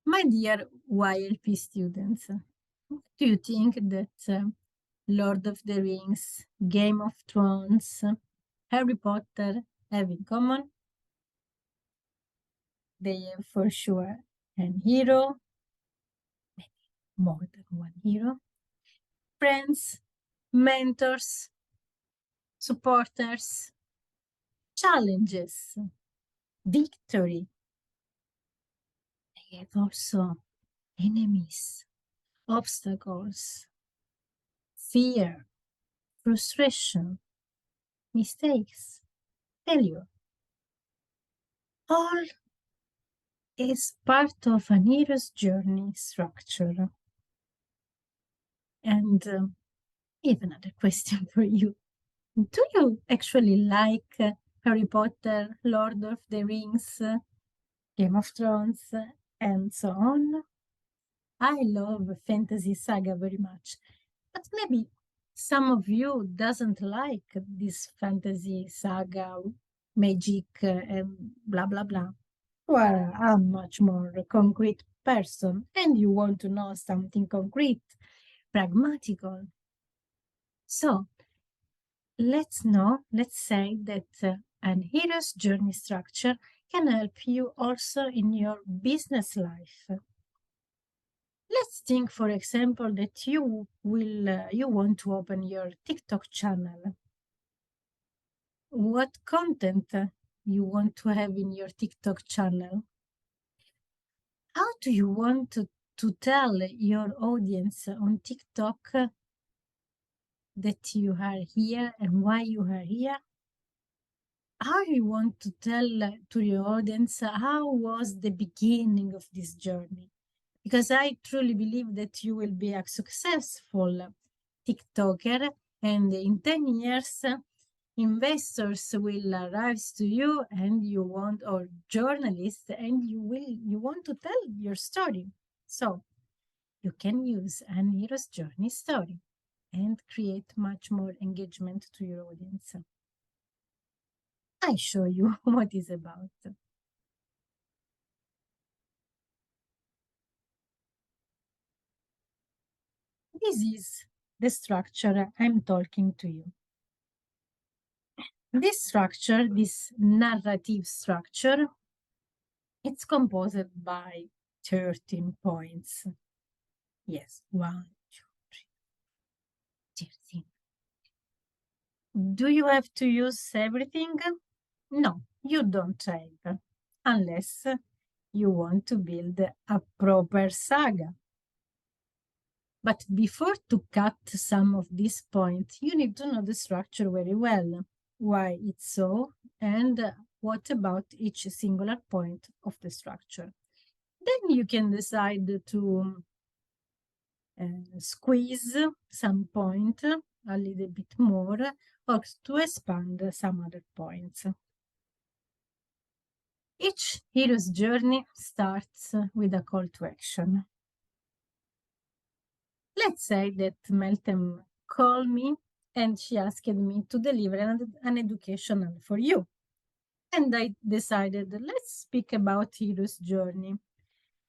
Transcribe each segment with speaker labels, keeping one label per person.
Speaker 1: My dear YLP students, what do you think that Lord of the Rings, Game of Thrones, Harry Potter have in common? They have for sure an hero, maybe more than one hero, friends, mentors, supporters, challenges, victory. They have also enemies, obstacles, fear, frustration, mistakes, failure. All is part of an hero's journey structure. And even another question for you. Do you actually like Harry Potter, Lord of the Rings, Game of Thrones, and so on? I love fantasy saga very much, but maybe some of you doesn't like this fantasy saga, magic, and blah blah blah. Well, I'm a much more concrete person, and you want to know something concrete, pragmatical. So let's say that an hero's journey structure can help you also in your business life. Let's think, for example, that you want to open your TikTok channel. What content you want to have in your TikTok channel? How do you want to tell your audience on TikTok that you are here and why you are here? How you want to tell to your audience how was the beginning of this journey? Because I truly believe that you will be a successful TikToker, and in 10 years, investors will arrive to you and you want, or journalists, and you want to tell your story. So you can use an hero's journey story and create much more engagement to your audience. I show you what it's about. This is the structure I'm talking to you. This structure, this narrative structure, it's composed by 13 points. Yes, 1, 2, 3, 13. Do you have to use everything? No, you don't have, unless you want to build a proper saga. But before to cut some of these points, you need to know the structure very well, why it's so, and what about each singular point of the structure. Then you can decide to squeeze some point a little bit more or to expand some other points. Each hero's journey starts with a call to action. Let's say that Meltem called me and she asked me to deliver an educational for you. And I decided, let's speak about hero's journey.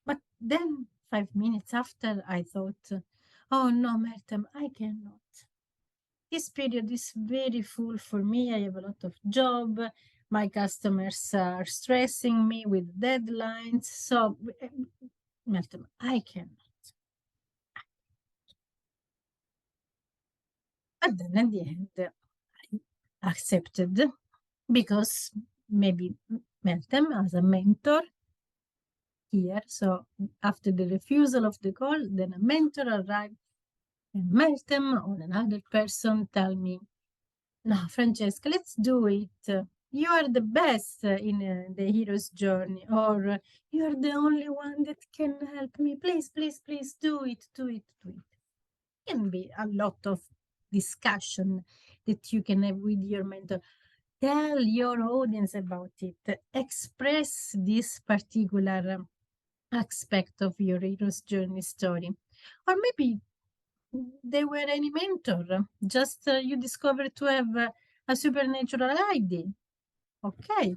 Speaker 1: But then 5 minutes after, I thought, oh no, Meltem, I cannot. This period is very full for me. I have a lot of job. My customers are stressing me with deadlines. So, Meltem, I cannot. But then at the end, I accepted because maybe Meltem as a mentor here. So after the refusal of the call, then a mentor arrived and Meltem or another person tell me, no, Francesca, let's do it. You are the best in the hero's journey, or you are the only one that can help me. Please, please, please do it, do it, do it. Can be a lot of discussion that you can have with your mentor. Tell your audience about it. Express this particular aspect of your hero's journey story. Or maybe they were any mentor. Just you discovered to have a supernatural idea. Okay.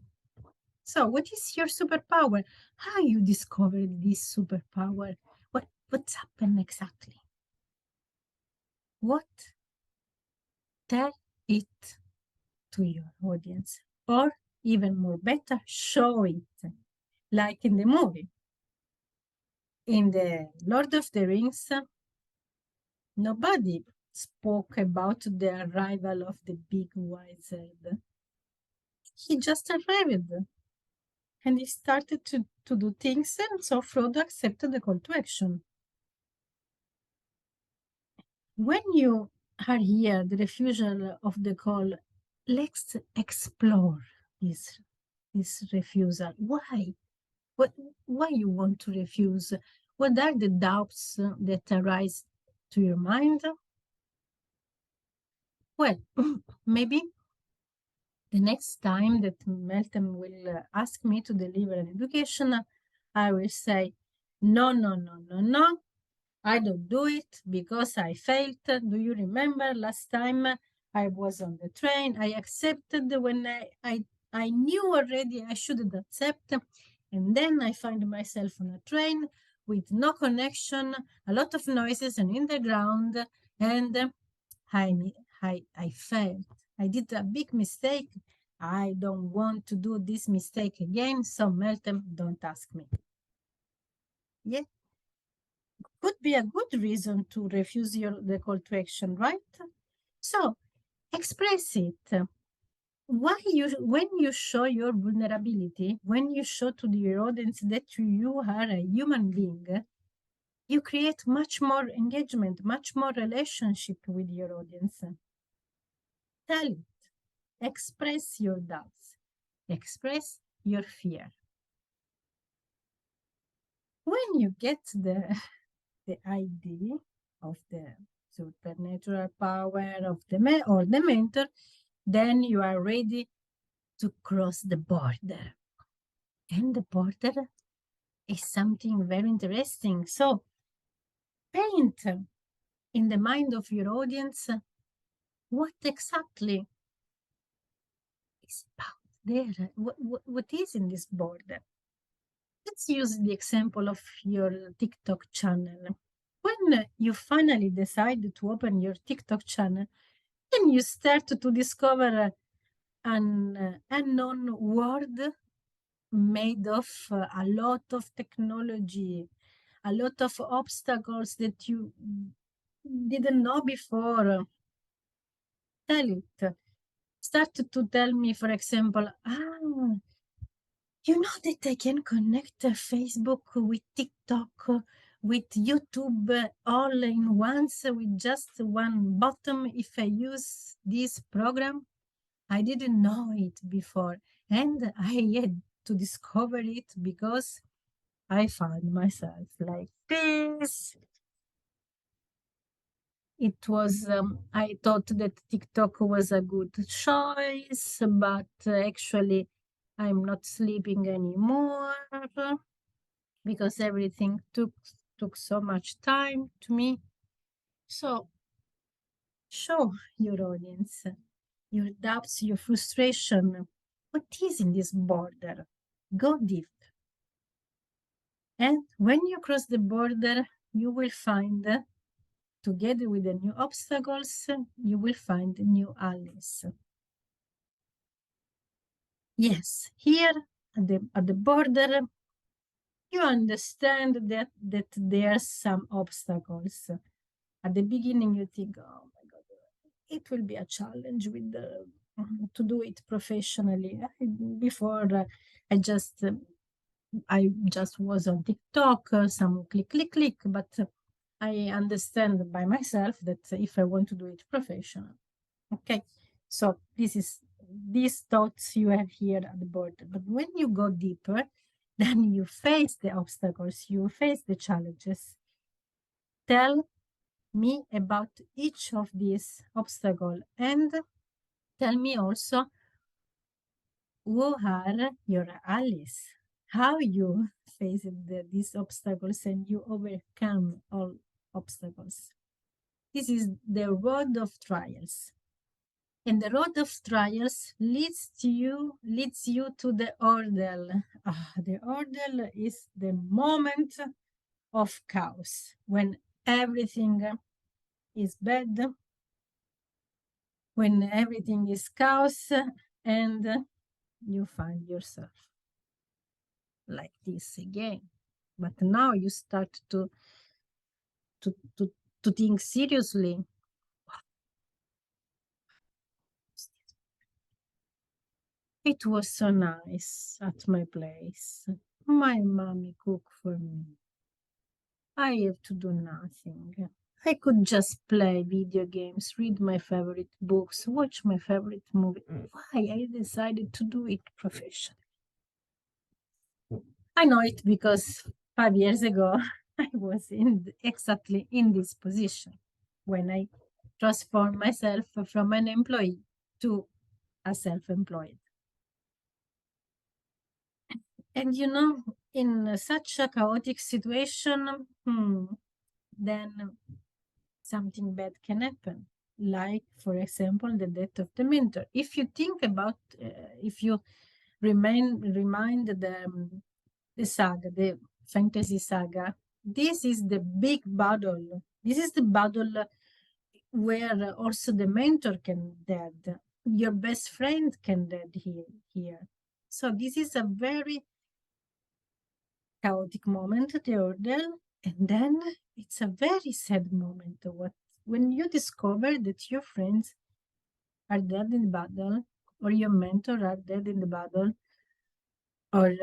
Speaker 1: So, what is your superpower? How you discovered this superpower? What's happened exactly? What? Tell it to your audience, or even more better, show it, like in the movie. In the Lord of the Rings, nobody spoke about the arrival of the big wizard. He just arrived and he started to do things, and so Frodo accepted the call to action. When you are here, the refusal of the call, let's explore this, this refusal. Why? What, why you want to refuse? What are the doubts that arise to your mind? Well, maybe the next time that Meltem will ask me to deliver an education, I will say, no, no, no, no, no. I don't do it because I failed. Do you remember last time I was on the train? I accepted when I knew already I shouldn't accept. And then I find myself on a train with no connection, a lot of noises and in the ground. And I failed. I did a big mistake. I don't want to do this mistake again. So, Meltem, don't ask me. Yeah, could be a good reason to refuse the call to action, right? So express it. Why when you show your vulnerability, when you show to your audience that you are a human being, you create much more engagement, much more relationship with your audience. Tell it. Express your doubts. Express your fear. When you get the idea of the supernatural power of or the mentor, then you are ready to cross the border. And the border is something very interesting. So paint in the mind of your audience what exactly is about there. What is in this border? Let's use the example of your TikTok channel. When you finally decide to open your TikTok channel, then you start to discover an unknown world made of a lot of technology, a lot of obstacles that you didn't know before. Tell it. Start to tell me, for example, you know that I can connect Facebook with TikTok, with YouTube all in once with just one button if I use this program? I didn't know it before, and I had to discover it because I found myself like this. It was, I thought that TikTok was a good choice, but actually, I'm not sleeping anymore because everything took so much time to me. So, show your audience your doubts, your frustration. What is in this border? Go deep. And when you cross the border, you will find, together with the new obstacles, you will find new allies. Yes, here at the border, you understand that there are some obstacles. At the beginning, you think, oh my God, it will be a challenge with to do it professionally. Before, I just was on TikTok, some click, click, click, but I understand by myself that if I want to do it professional, okay. So these thoughts you have here at the border. But when you go deeper, then you face the obstacles, you face the challenges. Tell me about each of these obstacles and tell me also who are your allies, how you faced these obstacles and you overcome all obstacles. This is the road of trials. And the road of trials leads you to the ordeal. The ordeal is the moment of chaos when everything is bad, when everything is chaos, and you find yourself like this again. But now you start to to, to think seriously. It was so nice at my place. My mommy cooked for me. I have to do nothing. I could just play video games, read my favorite books, watch my favorite movie. Why I decided to do it professionally? I know it because 5 years ago I was exactly in this position when I transformed myself from an employee to a self-employed. And in such a chaotic situation, then something bad can happen. Like, for example, the death of the mentor. If you think about, if you remind the saga, the fantasy saga, this is the big battle. This is the battle where also the mentor can dead. Your best friend can dead here. So this is a very chaotic moment, the ordeal, and then it's a very sad moment. When you discover that your friends are dead in battle, or your mentor are dead in the battle, or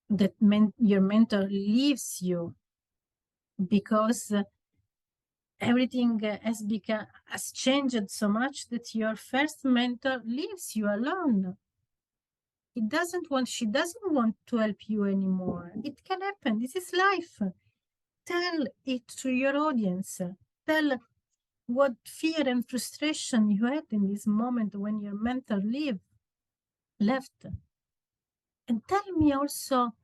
Speaker 1: that your mentor leaves you because everything has changed so much that your first mentor leaves you alone. She doesn't want to help you anymore. It can happen. This is life. Tell it to your audience. Tell what fear and frustration you had in this moment when your mentor left. And tell me also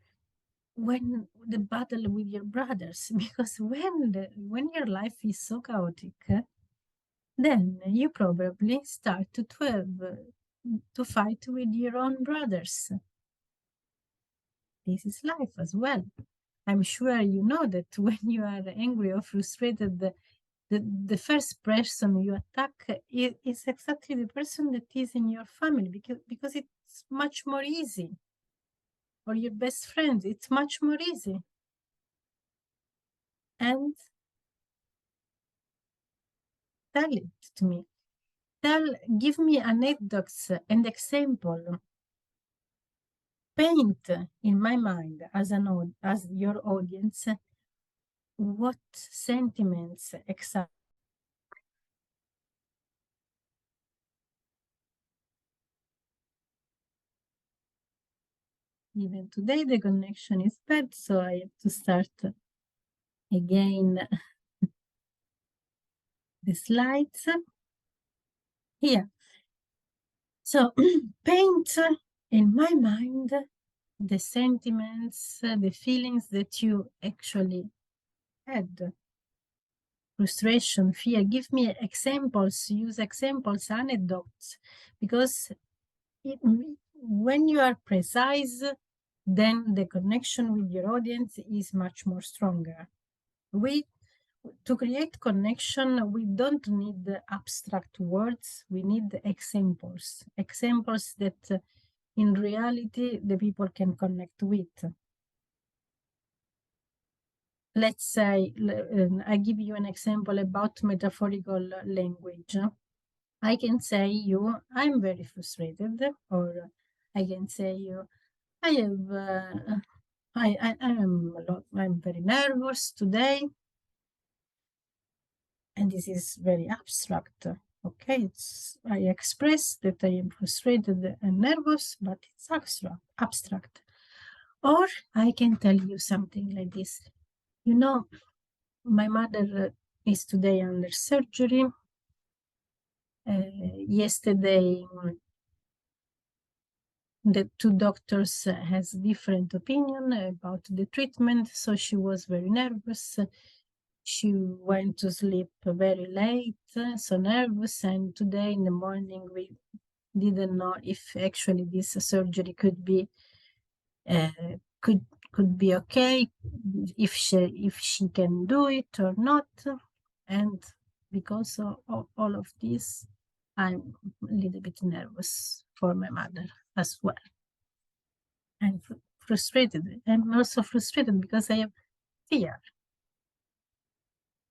Speaker 1: when the battle with your brothers, because when your life is so chaotic, then you probably start to fight with your own brothers. This is life as well. I'm sure you know that when you are angry or frustrated, the first person you attack is exactly the person that is in your family, because it's much more easy. Or your best friend, it's much more easy. And tell it to me. Give me anecdotes and example. Paint in my mind as your audience what sentiments exactly. Even today the connection is bad, so I have to start again the slides here. So paint in my mind the sentiments, the feelings that you actually had. Frustration, fear. Give me examples, use examples, anecdotes, because when you are precise, then the connection with your audience is much more stronger. To create connection, we don't need abstract words, we need examples that in reality the people can connect with. Let's say, I give you an example about metaphorical language. I can say you, I'm very frustrated, or I can say you, I have, I'm very nervous today, and this is very abstract. Okay, I express that I am frustrated and nervous, but it's abstract. Or I can tell you something like this. My mother is today under surgery. Yesterday, the two doctors has different opinion about the treatment, so she was very nervous. She went to sleep very late, so nervous, and today in the morning we didn't know if actually this surgery uh, could could be okay, if she can do it or not. And because of all of this, I'm a little bit nervous for my mother as well. I'm frustrated. I'm also frustrated because I have fear.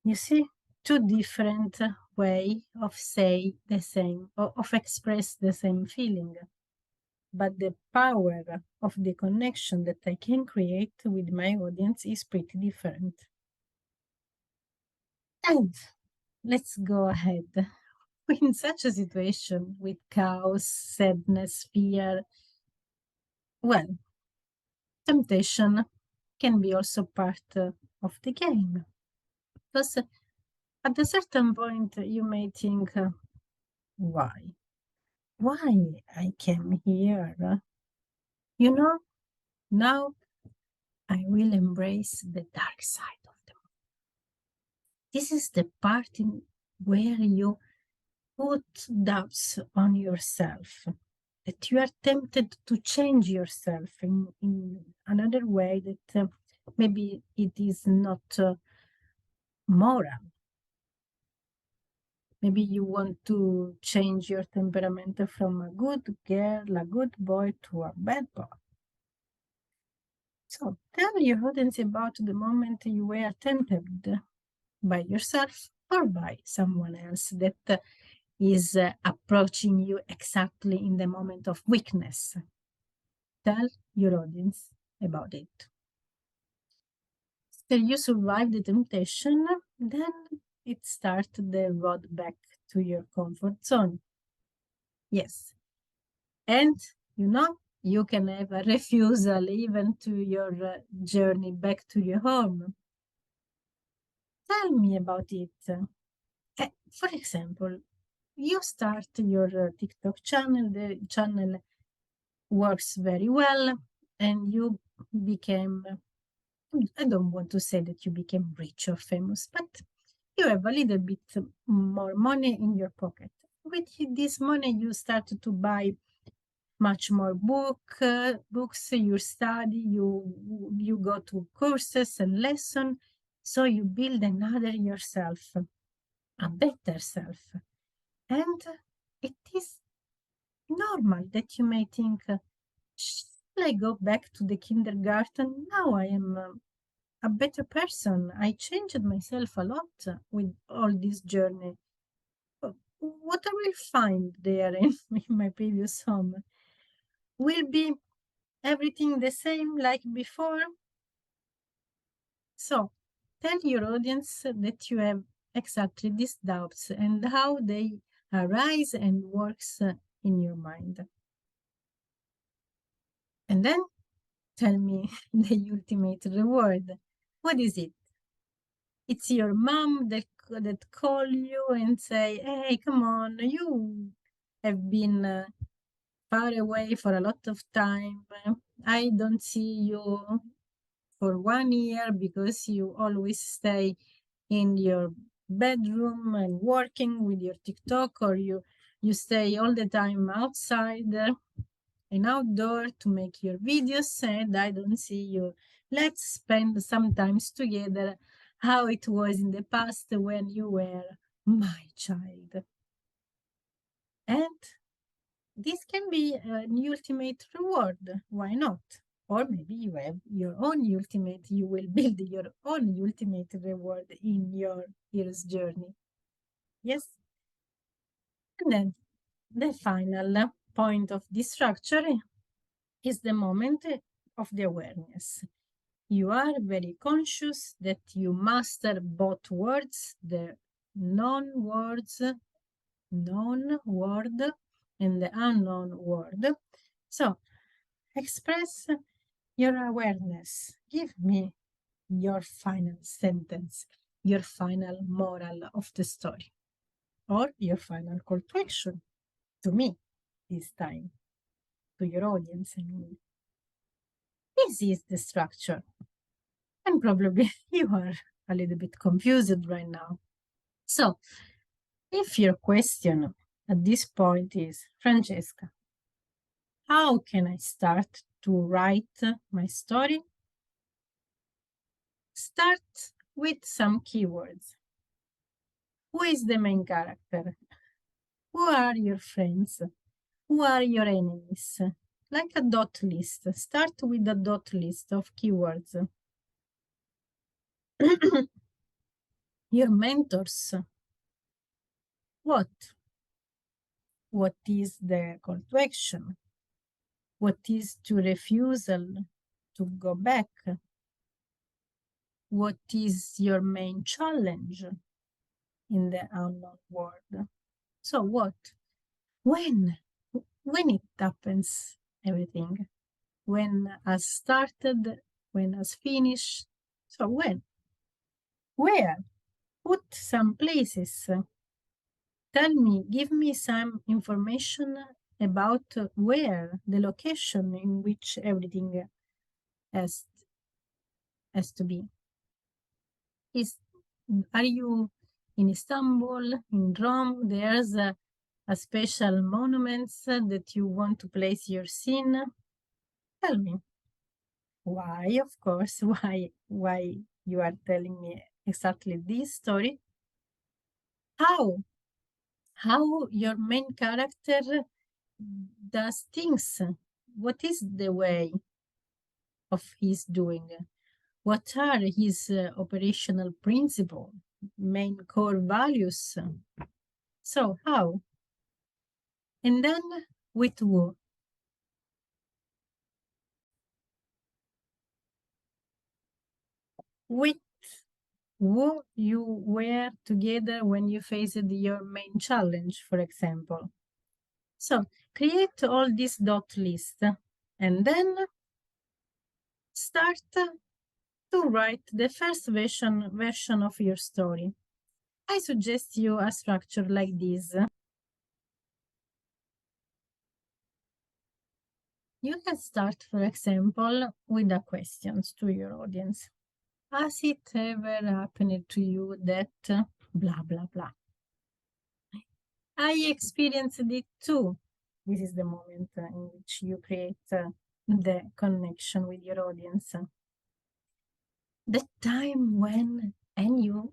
Speaker 1: You see, two different way of say the same, of express the same feeling, but the power of the connection that I can create with my audience is pretty different. And let's go ahead. In such a situation with chaos, sadness, fear, well, temptation can be also part of the game. Because at a certain point, you may think, why? Why I came here? You know, now I will embrace the dark side of the moon. This is the part in where you put doubts on yourself, that you are tempted to change yourself in another way that maybe it is not moral. Maybe you want to change your temperament from a good girl, a good boy, to a bad boy. So tell your audience about the moment you were tempted by yourself or by someone else that is approaching you exactly in the moment of weakness. Tell your audience about it. Till you survive the temptation, then it starts the road back to your comfort zone. Yes. And you can have a refusal even to your journey back to your home. Tell me about it. For example, you start your TikTok channel, the channel works very well, and you became, I don't want to say that you became rich or famous, but you have a little bit more money in your pocket. With this money, you start to buy much more books, you study, you go to courses and lessons, so you build another yourself, a better self. And it is normal that you may think, shall I go back to the kindergarten? Now I am a better person. I changed myself a lot with all this journey. What I will find there in my previous home will be everything the same like before. So tell your audience that you have exactly these doubts and how they arise and works in your mind. And then tell me the ultimate reward. What is it? It's your mom that call you and say, "Hey, come on, you have been far away for a lot of time. I don't see you for 1 year because you always stay in your bedroom and working with your TikTok, or you stay all the time outside and outdoor to make your videos, and I don't see you. Let's spend some times together how it was in the past when you were my child." And this can be an ultimate reward. Why not? Or maybe you have your own ultimate, you will build your own ultimate reward in your hero's journey. Yes? And then the final point of this structure is the moment of the awareness. You are very conscious that you master both words, the known words, known word, and the unknown word. So express your awareness. Give me your final sentence, your final moral of the story, or your final call to action to me this time, to your audience. I mean, this is the structure. And probably you are a little bit confused right now. So, if your question at this point is, Francesca, how can I start to write my story? Start with some keywords. Who is the main character? Who are your friends? Who are your enemies? Like a dot list. Start with a dot list of keywords. Your mentors. What? What is the call to action? What is to refusal to go back? What is your main challenge in the unknown world? So what? When? When it happens, everything. When has started, when has finished. So when? Where? Put some places. Tell me, give me some information about where, the location in which everything has to be. Are you in Istanbul, in Rome? There's a special monuments that you want to place your scene. Tell me. Why, of course, why you are telling me exactly this story? How your main character does things. What is the way of his doing? What are his operational principles, main core values? So how? And then with who? With who you were together when you faced your main challenge, for example. So create all this dot list and then start to write the first version of your story. I suggest you a structure like this. You can start, for example, with the questions to your audience. Has it ever happened to you that blah, blah, blah? I experienced it too. This is the moment in which you create the connection with your audience. The time when, and you,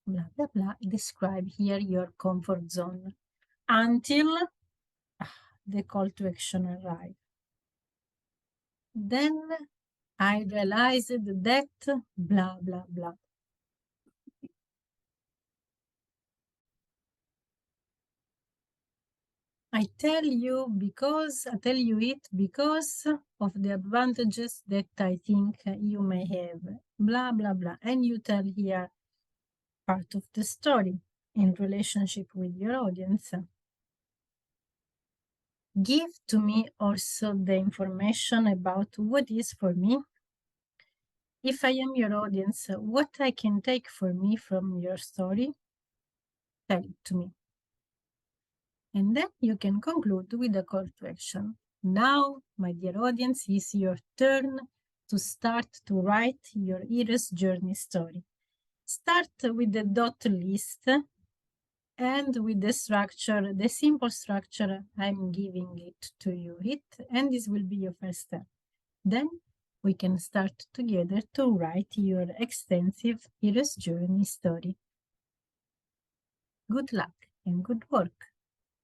Speaker 1: blah, blah, blah, describe here your comfort zone until the call to action arrives. Then I realized that blah, blah, blah. I tell you it because of the advantages that I think you may have, blah, blah, blah. And you tell here part of the story in relationship with your audience. Give to me also the information about what is for me. If I am your audience, what I can take for me from your story, tell it to me. And then you can conclude with a call to action. Now, my dear audience, is your turn to start to write your hero's journey story. Start with the dot list and with the structure, the simple structure I'm giving it to you. And this will be your first step. Then we can start together to write your extensive hero's journey story. Good luck and good work.